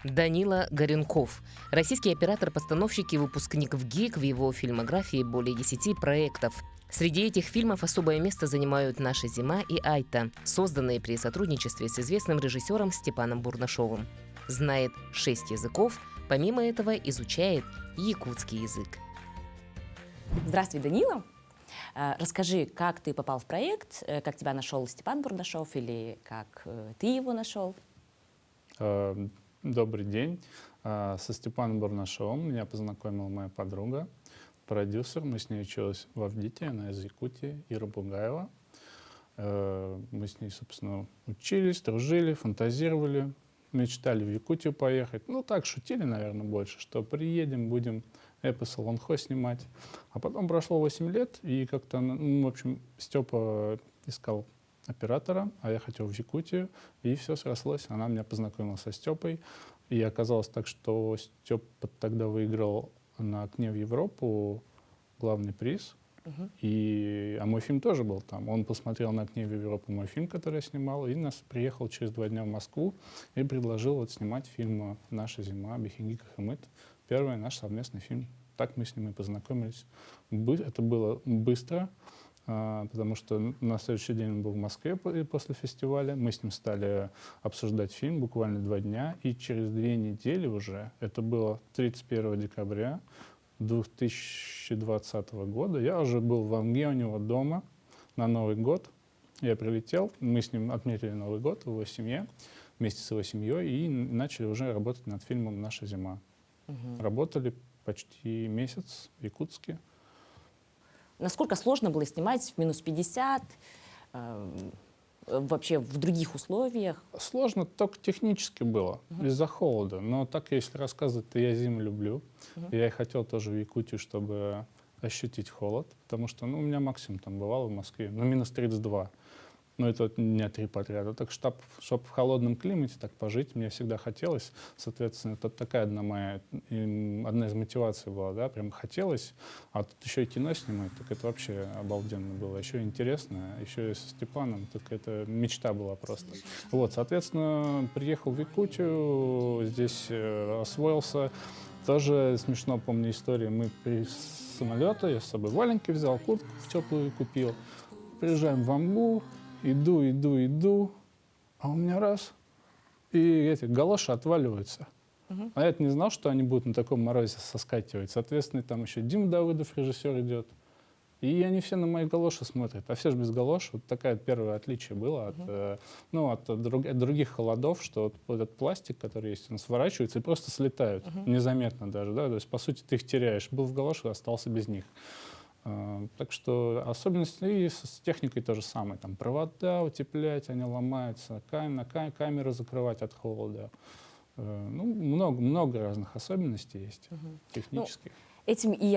Данила Горенков. Российский оператор-постановщик и выпускник ВГИК. В его фильмографии более 10 проектов. Среди этих фильмов особое место занимают «Наша зима» и «Айта», созданные при сотрудничестве с известным режиссером Степаном Бурнашовым. Знает 6 языков, помимо этого изучает якутский язык. Здравствуй, Данила. Расскажи, как ты попал в проект, как тебя нашел Степан Бурнашов или как ты его нашел? Добрый день. Со Степаном Бурнашовым меня познакомила моя подруга, продюсер. Мы с ней учились в Авдите, она из Якутии, Ира Бугаева. Мы с ней, собственно, учились, дружили, фантазировали, мечтали в Якутию поехать. Ну, так, шутили, наверное, больше, что приедем, будем эпос Солонхо снимать. А потом прошло 8 лет, и как-то, в общем, Степа искал оператора, а я хотел в Якутию, и все срослось. Она меня познакомила со Степой, и оказалось так, что Степа тогда выиграл на «Окне в Европу» главный приз, а мой фильм тоже был там. Он посмотрел на «Окне в Европу» мой фильм, который я снимал, и приехал через 2 дня в Москву и предложил вот снимать фильм «Наша зима», «Бехингик и Хымыт». Первый наш совместный фильм. Так мы с ним и познакомились. Это было быстро, потому что на следующий день он был в Москве после фестиваля. Мы с ним стали обсуждать фильм буквально 2 дня, и через 2 недели уже, это было 31 декабря 2020 года, я уже был в Амге у него дома на Новый год. Я прилетел, мы с ним отметили Новый год в его семье, вместе с его семьей, и начали уже работать над фильмом «Наша зима». Работали почти месяц в Якутске. Насколько сложно было снимать в минус 50, вообще в других условиях? Сложно только технически было, из-за холода. Но так, если рассказывать, то я зиму люблю. Я и хотел тоже в Якутию, чтобы ощутить холод, потому что у меня максимум там бывало в Москве, минус 32. Но это дня 3 подряд. Так чтобы в холодном климате так пожить, мне всегда хотелось. Соответственно, это такая одна из мотиваций была, да, прям хотелось. А тут еще и кино снимать, так это вообще обалденно было. Еще интересно, еще и со Степаном, так это мечта была просто. Вот, соответственно, приехал в Якутию, здесь освоился. Тоже смешно, помню историю. Мы с самолета, я с собой валенки взял, куртку теплую купил. Приезжаем в Амгу, иду, а у меня раз, и эти галоши отваливаются. А я не знал, что они будут на таком морозе соскакивать. Соответственно, там еще Дима Давыдов, режиссер, идет. И они все на мои галоши смотрят. А все же без галош. Вот такое первое отличие было от других холодов, что вот этот пластик, который есть, он сворачивается и просто слетают. Незаметно даже. Да? То есть, по сути, ты их теряешь. Был в галошах, остался без них. Так что особенности и с техникой то же самое. Там провода утеплять, они ломаются, камеры закрывать от холода. Много разных особенностей есть технических. Этим и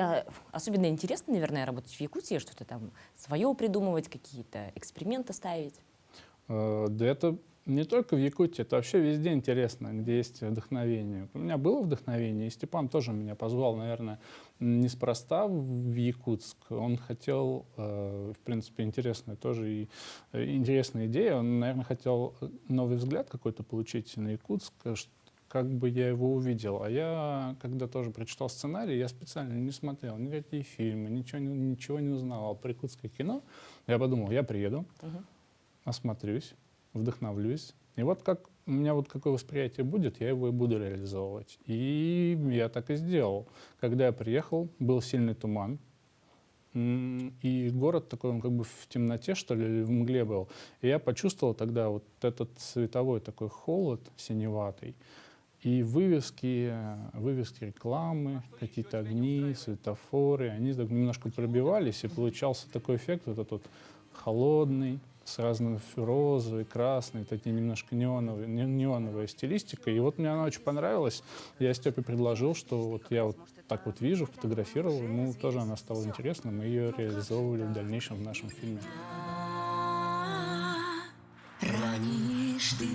особенно интересно, наверное, работать в Якутии, что-то там свое придумывать, какие-то эксперименты ставить. Да это не только в Якутии, это вообще везде интересно, где есть вдохновение. У меня было вдохновение, и Степан тоже меня позвал, наверное, неспроста в Якутск. Он хотел, в принципе, интересная идея. Он, наверное, хотел новый взгляд какой-то получить на Якутск, как бы я его увидел. А я, когда тоже прочитал сценарий, я специально не смотрел никакие фильмы, ничего не узнавал про якутское кино. Я подумал, я приеду, осмотрюсь, вдохновлюсь. И вот как у меня какое восприятие будет, я его и буду реализовывать. И я так и сделал. Когда я приехал, был сильный туман, и город такой, он как бы в темноте, что ли, или в мгле был. И я почувствовал тогда вот этот световой такой холод синеватый. И вывески рекламы, какие-то огни, светофоры, они так немножко пробивались, и получался такой эффект, вот этот холодный, с разными розовый, красный, такие немножко неоновая стилистика. И вот мне она очень понравилась. Я Степе предложил, что вот я вот так вот вижу, фотографировал, ему тоже она стала интересна, мы ее реализовывали в дальнейшем в нашем фильме. Ранишь ты.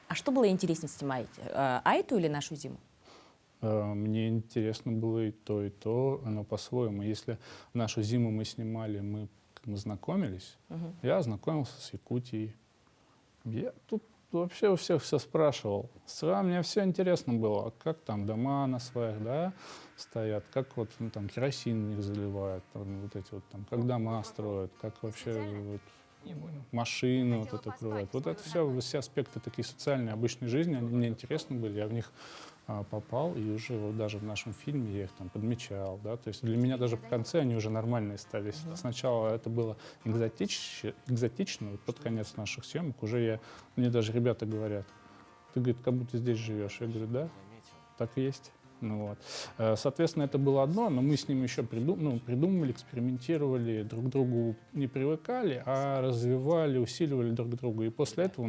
А что было интереснее снимать, Айту или Нашу зиму? Мне интересно было и то, но по-своему. Если «Нашу зиму» мы снимали, мы мы знакомились, я ознакомился с Якутией. Я тут вообще у всех все спрашивал. Мне все интересно было, как там дома на сваях, да, стоят, как вот там керосин в них заливают, там, вот эти вот там, как дома строят, как вообще вот, машины вот это крывают. Вот это все аспекты такие социальные, обычной жизни, они мне интересны были, я в них попал, и уже вот даже в нашем фильме я их там подмечал, да, то есть для меня даже в конце они уже нормальные стали. Сначала это было экзотично, вот под конец наших съемок уже мне даже ребята говорят, ты, говорит, как будто здесь живешь. Я говорю, да, так и есть. Ну, вот. Соответственно, это было одно, но мы с ним еще придумывали, экспериментировали, друг к другу не привыкали, а развивали, усиливали друг друга. И после этого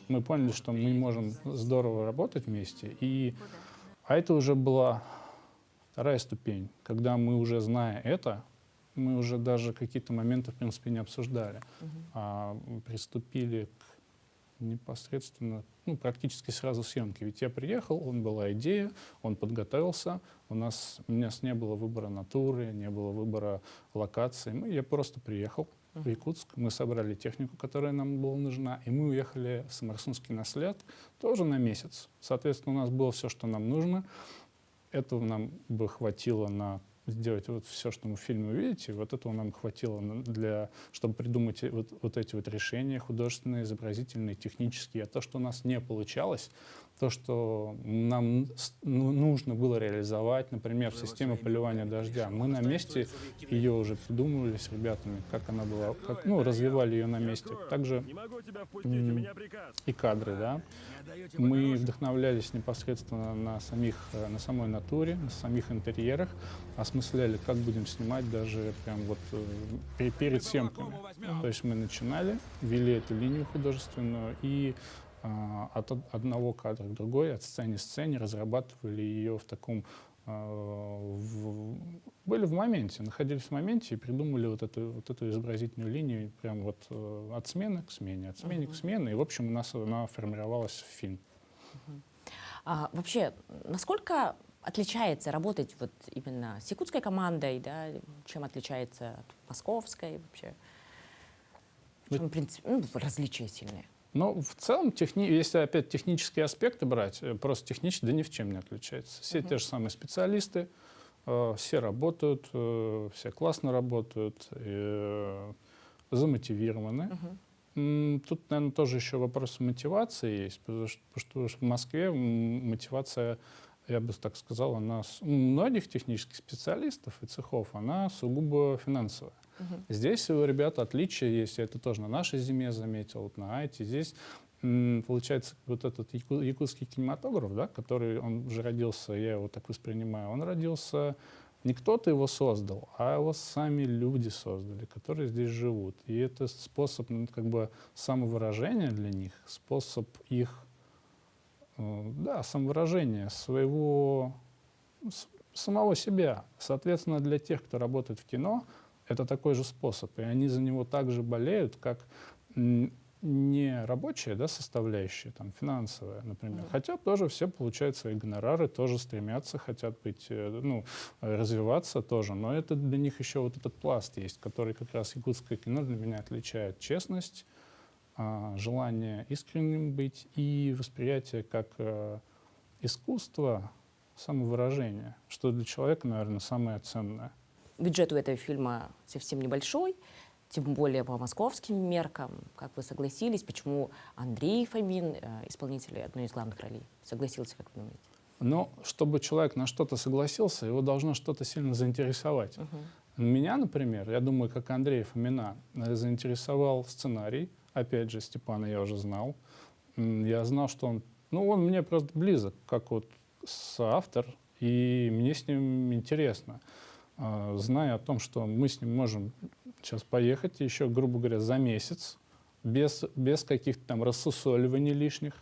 мы поняли, что мы можем здорово работать вместе. А это уже была вторая ступень, когда мы уже, зная это, мы уже даже какие-то моменты, в принципе, не обсуждали, а приступили к непосредственно, практически сразу съемки. Ведь я приехал, была идея, он подготовился, у нас не было выбора натуры, не было выбора локации. Я просто приехал в Якутск, мы собрали технику, которая нам была нужна, и мы уехали в Самарсунский наслед тоже на месяц. Соответственно, у нас было все, что нам нужно. Этого нам бы хватило сделать вот все, что мы в фильме увидите, вот этого нам хватило чтобы придумать вот эти вот решения художественные, изобразительные, технические. А то, что у нас не получалось, то, что нам нужно было реализовать, например, система поливания дождя. Мы на месте ее уже придумывали с ребятами, как она была, развивали ее на месте. Также и кадры, да. Мы вдохновлялись непосредственно на самой натуре, на самих интерьерах, осмысляли, как будем снимать даже прям вот перед съемками. То есть мы начинали, вели эту линию художественную и от одного кадра к другой, от сцены к сцене разрабатывали ее в таком... были в моменте, находились в моменте и придумали вот эту изобразительную линию прям вот от смены к смене, от смены к смене. И, в общем, у нас она формировалась в фильм. Вообще, насколько отличается работать вот именно с якутской командой, да, чем отличается от московской вообще? В чем, в принципе, различия сильные? Но в целом, если опять технические аспекты брать, просто технически, да ни в чем не отличается. Все те же самые специалисты, все работают, все классно работают, замотивированы. Тут, наверное, тоже еще вопрос мотивации есть, потому что в Москве мотивация, я бы так сказал, у многих технических специалистов и цехов, она сугубо финансовая. Здесь у ребят отличие есть, я это тоже на нашей зиме заметил, вот на Айте. Здесь получается вот этот якутский кинематограф, да, который он уже родился, я его так воспринимаю, он родился, не кто-то его создал, а его сами люди создали, которые здесь живут. И это способ самовыражения для них, способ их самовыражения самого себя. Соответственно, для тех, кто работает в кино, это такой же способ, и они за него так же болеют, как не рабочая, да, составляющая, там, финансовая, например. Хотя тоже все получают свои гонорары, тоже стремятся, хотят развиваться тоже, но это для них еще вот этот пласт есть, который как раз якутское кино для меня отличает. Честность, желание искренним быть и восприятие как искусство, самовыражение, что для человека, наверное, самое ценное. Бюджет у этого фильма совсем небольшой, тем более по московским меркам. Как вы согласились? Почему Андрей Фомин, исполнитель одной из главных ролей, согласился, как вы думаете? Но чтобы человек на что-то согласился, его должно что-то сильно заинтересовать. Меня, например, я думаю, как Андрея Фомина, заинтересовал сценарий. Опять же, Степана я уже знал. Я знал, что он мне просто близок, как вот соавтор, и мне с ним интересно. Зная о том, что мы с ним можем сейчас поехать еще, грубо говоря, за месяц, без каких-то там рассусоливаний лишних,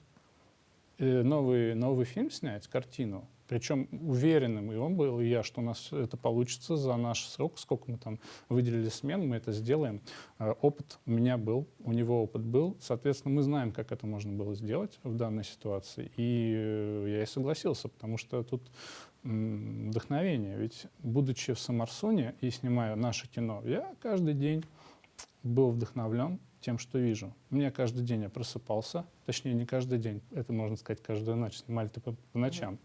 новый фильм снять, картину. Причем уверенным и он был, и я, что у нас это получится за наш срок, сколько мы там выделили смен, мы это сделаем. Опыт у меня был, у него опыт был. Соответственно, мы знаем, как это можно было сделать в данной ситуации. И я и согласился, потому что тут вдохновение. Ведь, будучи в Самарсуне и снимая наше кино, я каждый день был вдохновлен тем, что вижу. У меня каждый день я просыпался, точнее, не каждый день, это, можно сказать, каждую ночь, снимали-то по ночам.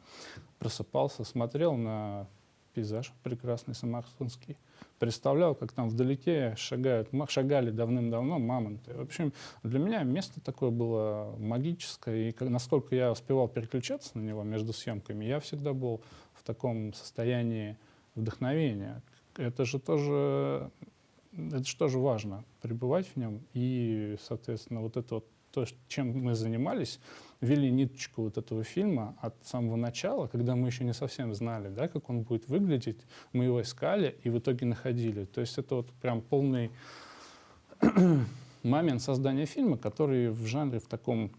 Просыпался, смотрел на пейзаж прекрасный самаркандский, представлял, как там вдалеке шагали давным-давно мамонты. В общем, для меня место такое было магическое, и насколько я успевал переключаться на него между съемками, я всегда был в таком состоянии вдохновения. Это же тоже важно, пребывать в нем. И, соответственно, вот это вот то, чем мы занимались, вели ниточку вот этого фильма от самого начала, когда мы еще не совсем знали, да, как он будет выглядеть. Мы его искали и в итоге находили. То есть это вот прям полный момент создания фильма, который в жанре в таком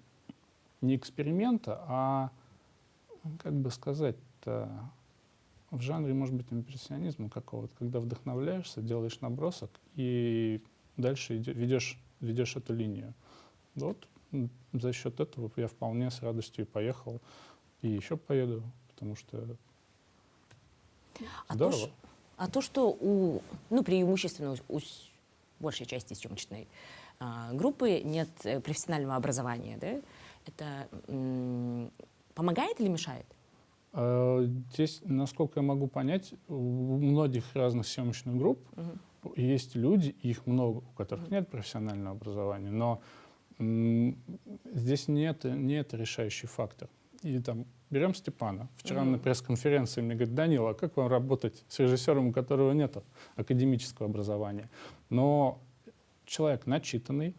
не эксперимента, а, как бы сказать-то, в жанре, может быть, импрессионизма какого-то, когда вдохновляешься, делаешь набросок и дальше ведешь эту линию. Вот за счет этого я вполне с радостью и поехал, и еще поеду, потому что здорово. То, что преимущественно у большей части съемочной группы нет профессионального образования, да, это помогает или мешает? Здесь, насколько я могу понять, у многих разных съемочных групп есть люди, их много, у которых нет профессионального образования, но здесь не это решающий фактор. И там берем Степана. Вчера на пресс-конференции мне говорит: Данила, а как вам работать с режиссером, у которого нет академического образования? Но человек начитанный,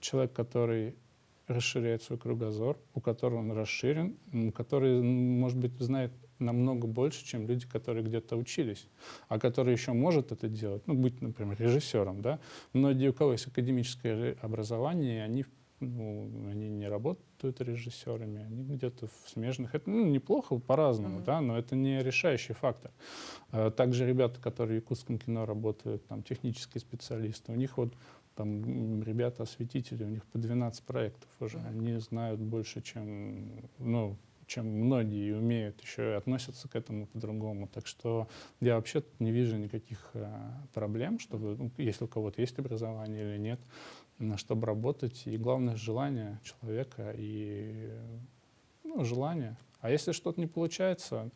человек, который расширяет свой кругозор, у которого он расширен, который, может быть, знает намного больше, чем люди, которые где-то учились, а который еще может это делать, быть, например, режиссером. Да? Многие, у кого есть академическое образование, они не работают режиссерами, они где-то в смежных. Это неплохо по-разному, да, но это не решающий фактор. Также ребята, которые в якутском кино работают, там, технические специалисты, у них вот там ребята-осветители, у них по 12 проектов уже. Они знают больше, чем многие, и умеют еще и относятся к этому по-другому. Так что я вообще не вижу никаких проблем, чтобы, если у кого-то есть образование или нет, чтобы работать. И главное — желание человека и желание. А если что-то не получается,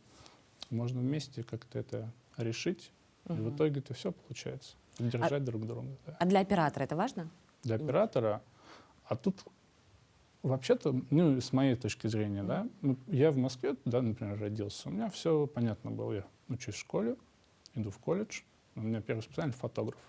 можно вместе как-то это решить, и в итоге-то все получается. Держать друг друга. Да. А для оператора это важно? Для оператора. А тут вообще-то, с моей точки зрения, да, я в Москве, да, например, родился. У меня все понятно было. Я учусь в школе, иду в колледж. У меня первое специальность — фотограф.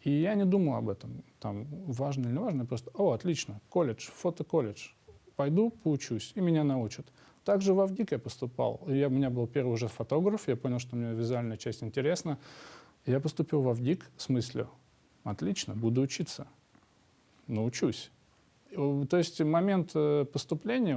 И я не думал об этом, там, важно или не важно. Просто: отлично, колледж, фотоколледж. Пойду поучусь, и меня научат. Также в ВГИК я поступал. У меня был первый уже фотограф. Я понял, что мне визуальная часть интересна. Я поступил в ВГИК с мыслью: отлично, буду учиться, научусь. То есть момент поступления,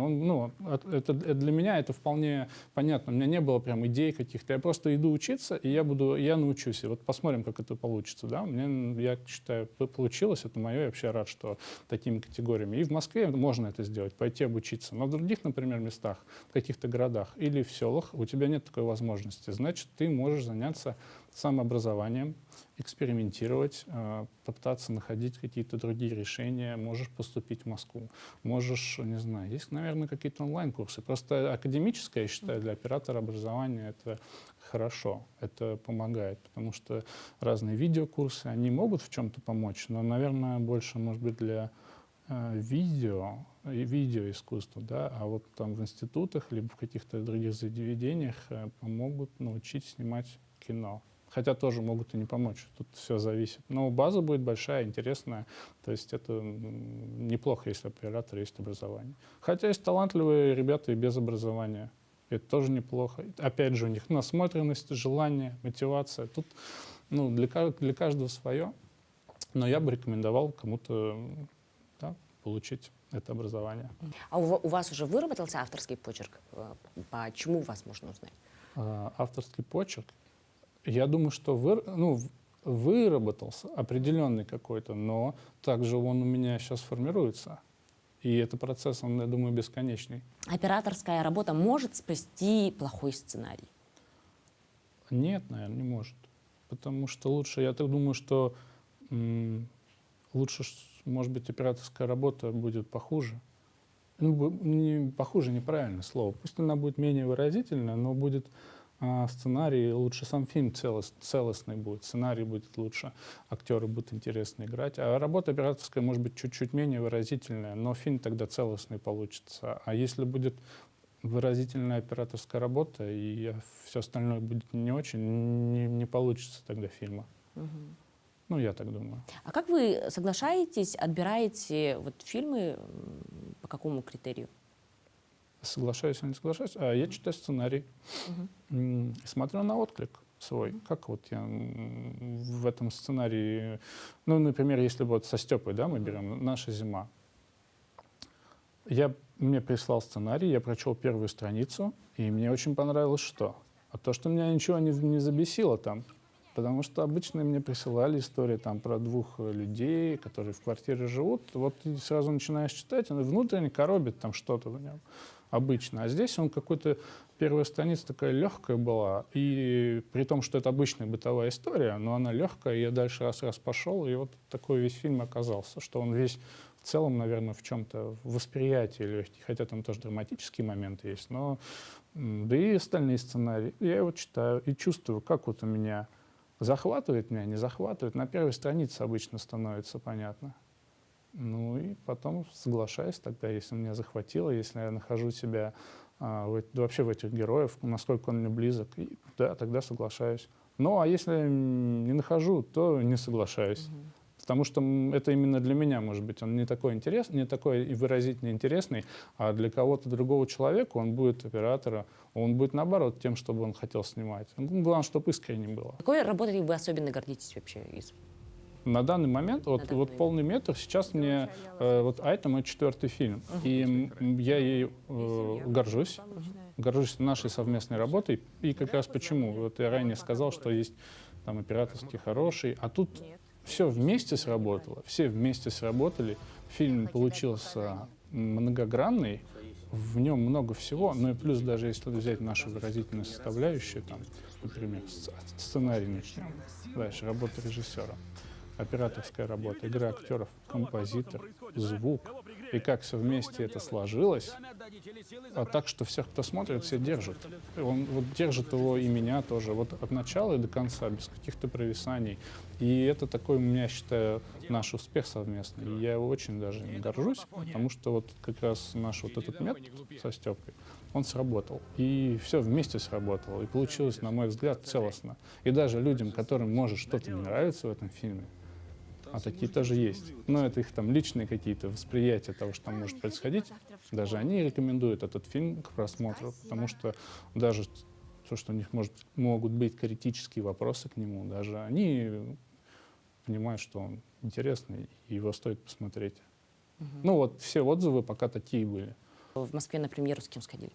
это для меня это вполне понятно. У меня не было прям идей каких-то. Я просто иду учиться, и я научусь. И вот посмотрим, как это получится. Да? Я считаю, получилось, это мое. Я вообще рад, что такими категориями. И в Москве можно это сделать, пойти обучиться. Но в других, например, местах, в каких-то городах или в селах у тебя нет такой возможности. Значит, ты можешь заняться самообразованием, экспериментировать, попытаться находить какие-то другие решения, можешь поступить в Москву, можешь, не знаю, есть, наверное, какие-то онлайн-курсы. Просто академическое, я считаю, для оператора образования это хорошо, это помогает, потому что разные видеокурсы, они могут в чем-то помочь, но, наверное, больше, может быть, для видеоискусства, да, а вот там в институтах либо в каких-то других заведениях помогут научить снимать кино. Хотя тоже могут и не помочь, тут все зависит. Но база будет большая, интересная, то есть это неплохо, если у оператора есть образование. Хотя есть талантливые ребята и без образования, это тоже неплохо. Опять же, у них насмотренность, желание, мотивация. Тут для каждого свое, но я бы рекомендовал кому-то получить это образование. А у вас уже выработался авторский почерк? Почему вас можно узнать? Авторский почерк? Я думаю, что выработался определенный какой-то, но также он у меня сейчас формируется. И это процесс, он, я думаю, бесконечный. Операторская работа может спасти плохой сценарий? Нет, наверное, не может. Потому что лучше, я так думаю, что Лучше, может быть, операторская работа будет похуже. Ну, не похуже, неправильное слово. Пусть она будет менее выразительная, но будет сценарий лучше, сам фильм целостный будет, сценарий будет лучше, актеры будут интересно играть. А работа операторская может быть чуть-чуть менее выразительная, но фильм тогда целостный получится. А если будет выразительная операторская работа, и все остальное будет не очень, не получится тогда фильма. Ну, я так думаю. А как вы соглашаетесь, отбираете вот фильмы, по какому критерию? Соглашаюсь или не соглашаюсь? Я читаю сценарий, смотрю на отклик свой. Как вот я в этом сценарии... Ну, например, если вот со Степой, да, мы берем «Наша зима». Мне прислал сценарий, я прочел первую страницу, и мне очень понравилось что? А то, что меня ничего не забесило там. Потому что обычно мне присылали истории там про двух людей, которые в квартире живут. Вот и сразу начинаешь читать, он внутренне коробит там что-то в нем обычно. А здесь он какой-то... Первая страница такая легкая была, и при том, что это обычная бытовая история, но она легкая, и я дальше раз пошел, и вот такой весь фильм оказался, что он весь в целом, наверное, в чем-то восприятии легкий, хотя там тоже драматические моменты есть, но да и остальные сценарии. Я его читаю и чувствую, как вот у меня захватывает меня, не захватывает. На первой странице обычно становится понятно. Ну и потом соглашаюсь тогда, если меня захватило, если я нахожу себя вообще в этих героев, насколько он мне близок, и, да, тогда соглашаюсь. Ну а если не нахожу, то не соглашаюсь. Потому что это именно для меня, может быть, он не такой интересный, не такой и выразительно интересный, а для кого-то другого человека он будет оператора, он будет наоборот тем, чтобы он хотел снимать. Ну, главное, чтобы искренне было. Какой работой вы особенно гордитесь вообще из? На данный момент, вот «Полный метр», сейчас мне, вот это мой 4-й фильм, и я ей горжусь нашей совместной работой, и как раз почему, вот я ранее сказал, что есть там операторский хороший, а тут все вместе сработало, все вместе сработали, фильм получился многогранный, в нем много всего, ну и плюс даже если взять нашу выразительную составляющую, там, например, сценарий начнем, дальше работа режиссера, операторская работа, игра актеров, композитор, звук, и как все вместе это сложилось, а так, что всех, кто смотрит, все держат. Он вот держит его и меня тоже, вот от начала и до конца, без каких-то провисаний. И это такой, у меня, считаю, наш успех совместный. И я его очень даже горжусь, потому что вот как раз наш вот этот метод со Степой, он сработал. И все вместе сработало. И получилось, на мой взгляд, целостно. И даже людям, которым, может, что-то не нравится в этом фильме, а такие тоже есть. Но это их там личные какие-то восприятия того, что там может происходить. Даже они рекомендуют этот фильм к просмотру, потому что даже то, что у них могут быть критические вопросы к нему, даже они понимают, что он интересный, и его стоит посмотреть. Ну вот все отзывы пока такие были. В Москве на премьеру с кем сходили?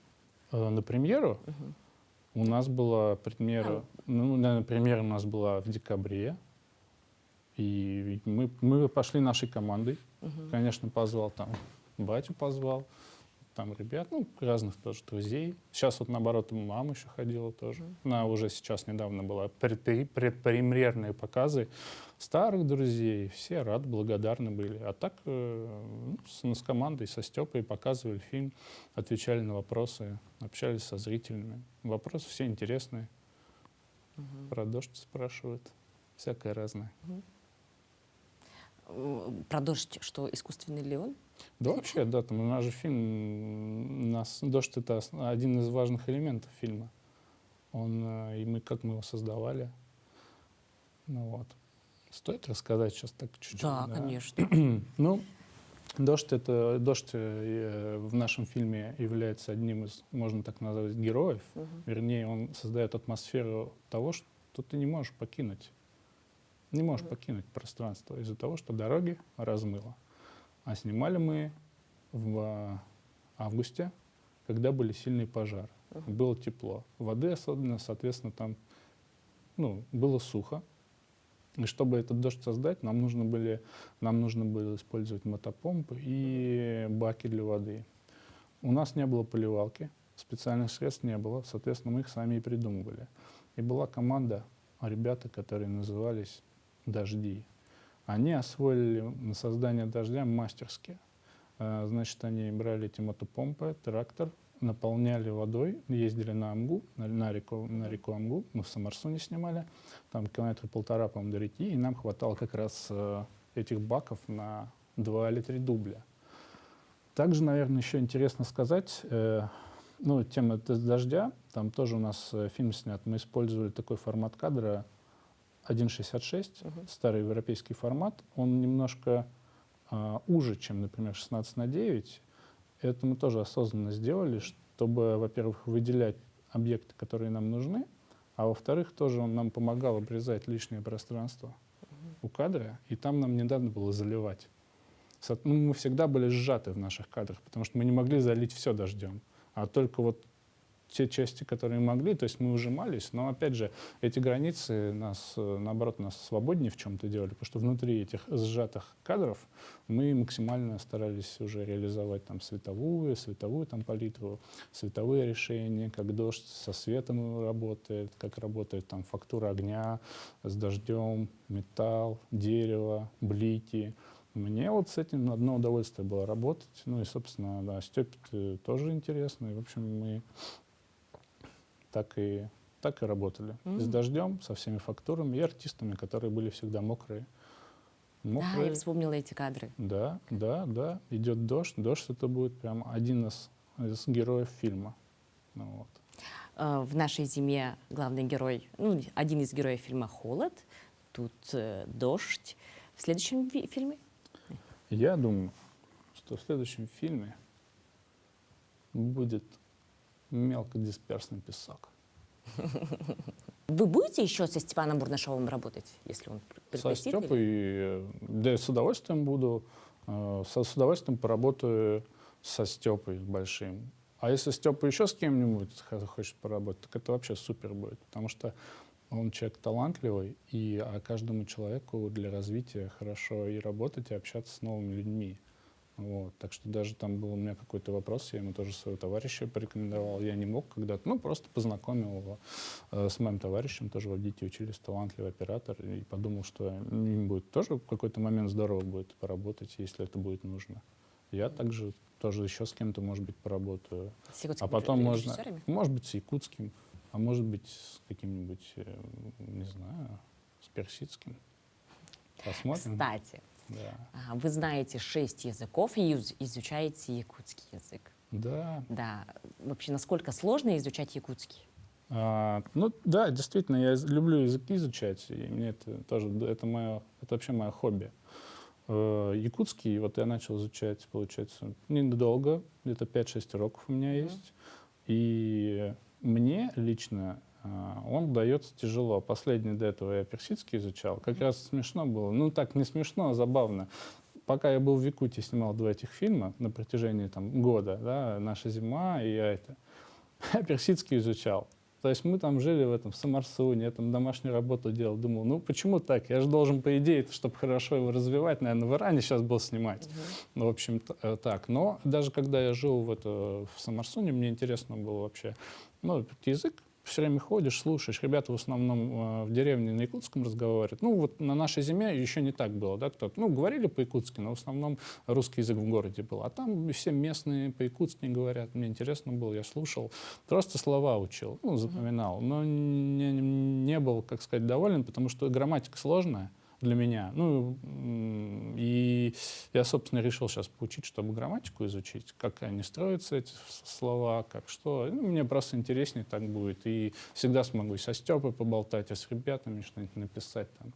На премьеру у нас была премьера, премьера у нас была в декабре. И мы пошли нашей командой. Конечно, позвал там, батю позвал, там ребят, ну, разных тоже друзей. Сейчас вот, наоборот, мама еще ходила тоже. Она уже сейчас недавно была предпремьерные показы старых друзей. Все рады, благодарны были. А так с командой, со Степой показывали фильм, отвечали на вопросы, общались со зрителями. Вопросы все интересные. Про дождь спрашивают. Всякое разное. Про дождь, что искусственный ли он? Да вообще, да, там у нас же фильм, дождь — это один из важных элементов фильма. И как мы его создавали. Ну вот. Стоит рассказать сейчас так чуть-чуть? Да, конечно. Ну, дождь в нашем фильме является одним из, можно так назвать, героев. Вернее, он создает атмосферу того, что ты не можешь покинуть. Не можешь покинуть пространство из-за того, что дороги размыло. А снимали мы в августе, когда были сильные пожары. Было тепло. Воды особенно, соответственно, там было сухо. И чтобы этот дождь создать, нам нужно было использовать мотопомпы и баки для воды. У нас не было поливалки, специальных средств не было, соответственно, мы их сами и придумывали. И была команда, ребята, которые назывались «Дожди». они освоили создание дождя мастерски. Значит, они брали эти мотопомпы, трактор, наполняли водой, ездили на Амгу, на реку Амгу, мы в Самарсуне снимали, там километра 1,5, по-моему, до реки, и нам хватало как раз этих баков на 2 или 3 дубля. Также, наверное, еще интересно сказать, ну, тема дождя, там тоже у нас фильм снят, мы использовали такой формат кадра 1,66, старый европейский формат, он немножко уже, чем, например, 16:9. Это мы тоже осознанно сделали, чтобы, во-первых, выделять объекты, которые нам нужны, а во-вторых, тоже он нам помогал обрезать лишнее пространство у кадра, и там нам не надо было заливать. Ну, мы всегда были сжаты в наших кадрах, потому что мы не могли залить все дождем, а только вот те части, которые могли, то есть мы ужимались, но, опять же, эти границы нас, наоборот, нас свободнее в чем-то делали, потому что внутри этих сжатых кадров мы максимально старались уже реализовать там световую там палитру, световые решения, как дождь со светом работает, как работает там фактура огня с дождем, металл, дерево, блики. Мне вот с этим одно удовольствие было работать. Ну и, собственно, да, Степе тоже интересно. И, в общем, мы так и работали. С дождем, со всеми фактурами и артистами, которые были всегда мокрые. Да, я вспомнила эти кадры. Да. Идет дождь. Дождь — это будет прям один из героев фильма. Ну, вот. В «Нашей зиме» главный герой, ну, один из героев фильма «Холод», тут дождь. В следующем фильме? Я думаю, что в следующем фильме будет мелкодисперсный песок. Вы будете еще со Степаном Бурнашовым работать, если он пригласит? Со Степой, да, с удовольствием буду. С удовольствием поработаю со Степой большим. А если Степа еще с кем-нибудь хочет поработать, так это вообще супер будет. Потому что он человек талантливый, а каждому человеку для развития хорошо и работать, и общаться с новыми людьми. Вот. Так что даже там был у меня какой-то вопрос, я ему тоже своего товарища порекомендовал. Я не мог когда-то, ну, просто познакомил его с моим товарищем, тоже в Авдеевке учились, талантливый оператор, и подумал, что им будет тоже в какой-то момент здорово будет поработать, если это будет нужно. Я также тоже еще с кем-то, может быть, поработаю. С а потом можно, режиссерами? может быть, с якутским, а может быть, с каким-нибудь, не знаю, с персидским. Посмотрим. Кстати, Да. вы знаете 6 языков и изучаете якутский язык. Да. Да. Вообще, насколько сложно изучать якутский? Ну да, действительно, я люблю языки изучать, и мне это тоже, это вообще мое хобби. Якутский вот я начал изучать, получается, недолго, где-то 5-6 уроков у меня есть. И мне лично он дается тяжело. Последний до этого я персидский изучал. Как раз смешно было. Ну так, не смешно, а забавно. Пока я был в Якутии, снимал 2 этих фильма на протяжении года, да, «Наша зима» и это. Я персидский изучал. То есть мы там жили в Самарсуне, я там домашнюю работу делал. Думал, ну почему так? Я же должен, по идее, чтобы хорошо его развивать, наверное, в Иране сейчас был снимать. Ну, в общем, так. Но даже когда я жил в Самарсуне, мне интересно было вообще, ну, язык, все время ходишь, слушаешь. Ребята в основном в деревне на якутском разговаривают. Ну, вот на «Нашей зиме» еще не так было, да, кто-то, ну, говорили по-якутски, но в основном русский язык в городе был. А там все местные по-якутски говорят. Мне интересно было, я слушал. Просто слова учил, ну, запоминал. Но не был, как сказать, доволен, потому что грамматика сложная для меня. Ну, и я, собственно, решил сейчас поучить, чтобы грамматику изучить, как они строятся, эти слова, как что. Ну, мне просто интереснее так будет. И всегда смогу и со Степой поболтать, и с ребятами что-нибудь написать там.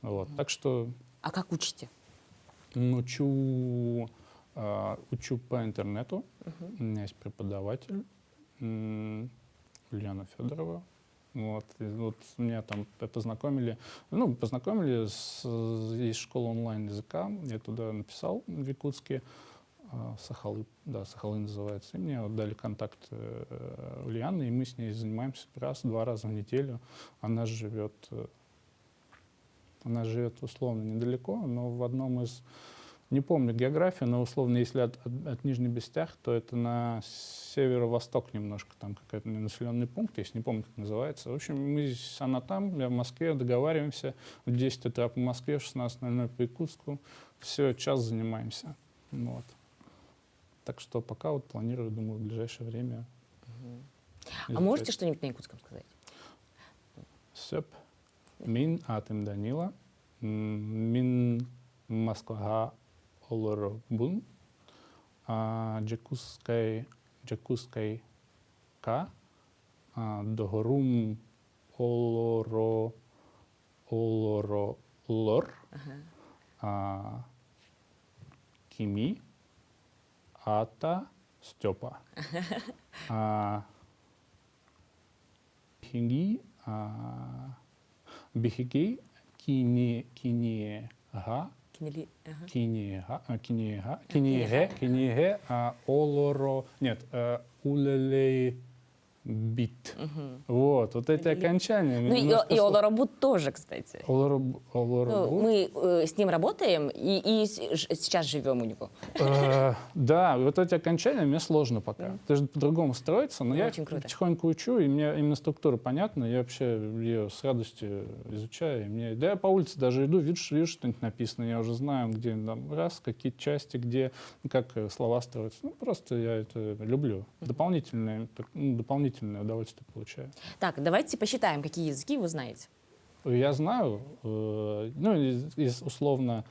Вот. Так что... А как учите? Учу по интернету. У меня есть преподаватель Ульяна Федорова. Вот меня там познакомили есть школа онлайн-языка, я туда написал в якутске, Сахалы называется, и мне вот дали контакт Ульяны, и мы с ней занимаемся 1-2 раза в неделю. Она живет условно недалеко, но в одном из Не помню географию, но условно, если от Нижней Бестях, то это на северо-восток немножко, там какой-то населенный пункт есть, не помню, как называется. В общем, она там, я в Москве, договариваемся в 10 утра по Москве, в 16:00 по Якутску. Все, час занимаемся. Вот. Так что пока вот планирую, думаю, в ближайшее время. А можете что-нибудь на якутском сказать? Сөп, мин атым Данила, мин Москва олоро бун, джекусской ка, догорум олоро лор, кими ата Степа. Хинги бихиги кинега кинеге олоро нет улелей бит. Вот эти окончания. Ну и Олоробут тоже, кстати. Ну, мы с ним работаем и сейчас живем у него. Да, вот эти окончания мне сложно пока. Это же по-другому строится, но я потихоньку учу, и мне именно структура понятна, я вообще ее с радостью изучаю. Да я по улице даже иду, вижу что-нибудь написано, я уже знаю, где там какие части, где, как слова строятся. Ну, просто я это люблю. Дополнительное удовольствие получаю. Так, давайте посчитаем, какие языки вы знаете. Я знаю, условно,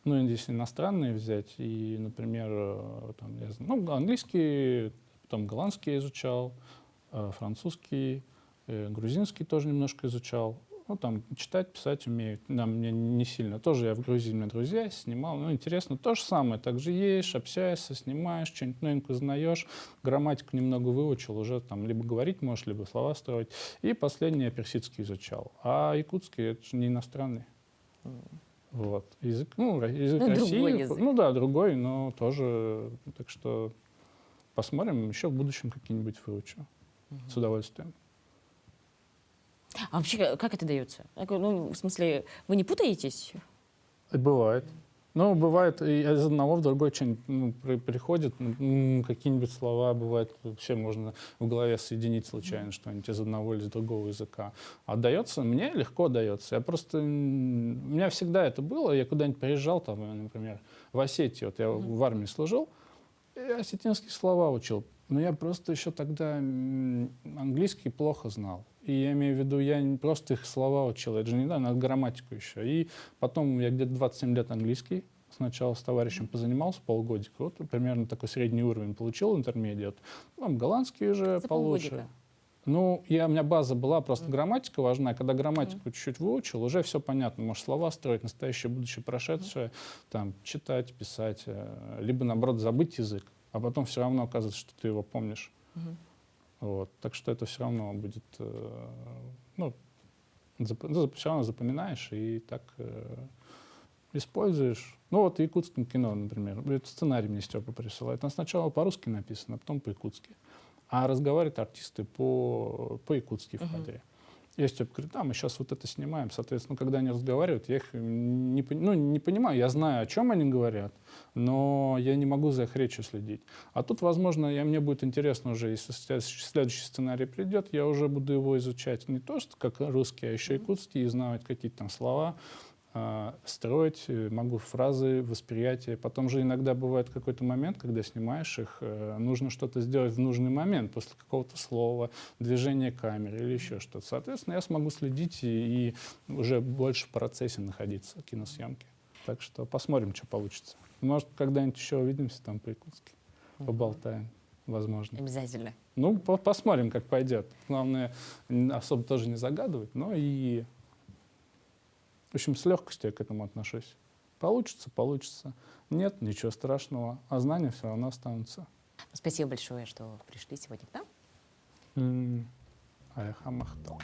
если иностранные взять, и, например, там, я знаю, английский, потом голландский изучал, французский, грузинский тоже немножко изучал. Там читать, писать умею. Да, мне не сильно. Тоже я в Грузии, у меня друзья, снимал. Интересно, то же самое. Так же едешь, общаешься, снимаешь, что-нибудь новенькое узнаешь. Грамматику немного выучил, уже там либо говорить можешь, либо слова строить. И последний я персидский изучал. А якутский — это же не иностранный. Вот. Язык России. Другой язык. Да, другой, но тоже. Так что посмотрим, еще в будущем какие-нибудь выучу. С удовольствием. А вообще, как это дается? В смысле, вы не путаетесь? Бывает. Бывает и из одного в другой что-нибудь приходит, какие-нибудь слова, бывает, вообще можно в голове соединить случайно что-нибудь из одного или из другого языка. А дается, мне легко дается. У меня всегда это было, я куда-нибудь приезжал, там, например, в Осетию, я в армии служил, и осетинские слова учил. Но я просто еще тогда английский плохо знал. И я имею в виду, я не просто их слова учил, это же не надо грамматику еще. И потом я где-то 27 лет английский сначала с товарищем позанимался полгодика. Вот примерно такой средний уровень получил, интермедиат. Там голландский уже получше. У меня база была, просто грамматика важна. Когда грамматику чуть-чуть выучил, уже все понятно. Можешь слова строить, настоящее, будущее, прошедшее, там, читать, писать, либо, наоборот, забыть язык, а потом все равно оказывается, что ты его помнишь. Вот. Так что это все равно будет, все равно запоминаешь и так используешь. Якутское кино, например. Это сценарий мне Степа присылает. Он сначала по-русски написано, а потом по-якутски. А разговаривают артисты по-якутски в кадре. Я Степа говорю, мы сейчас вот это снимаем. Соответственно, когда они разговаривают, я их не понимаю. Я знаю, о чем они говорят, но я не могу за их речью следить. А тут, возможно, мне будет интересно уже, если следующий сценарий придет, я уже буду его изучать не то, что как русский, а еще якутский, и знать какие-то там слова, строить, могу фразы, восприятие. Потом же иногда бывает какой-то момент, когда снимаешь их, нужно что-то сделать в нужный момент, после какого-то слова, движения камеры или еще что-то. Соответственно, я смогу следить и уже больше в процессе находиться киносъемки. Так что посмотрим, что получится. Может, когда-нибудь еще увидимся там по-якутски, поболтаем, возможно. Обязательно. Посмотрим, как пойдет. Главное, особо тоже не загадывать, но и... В общем, с легкостью я к этому отношусь. Получится, получится. Нет, ничего страшного. А знания все равно останутся. Спасибо большое, что пришли сегодня к нам. Аяхамахтал.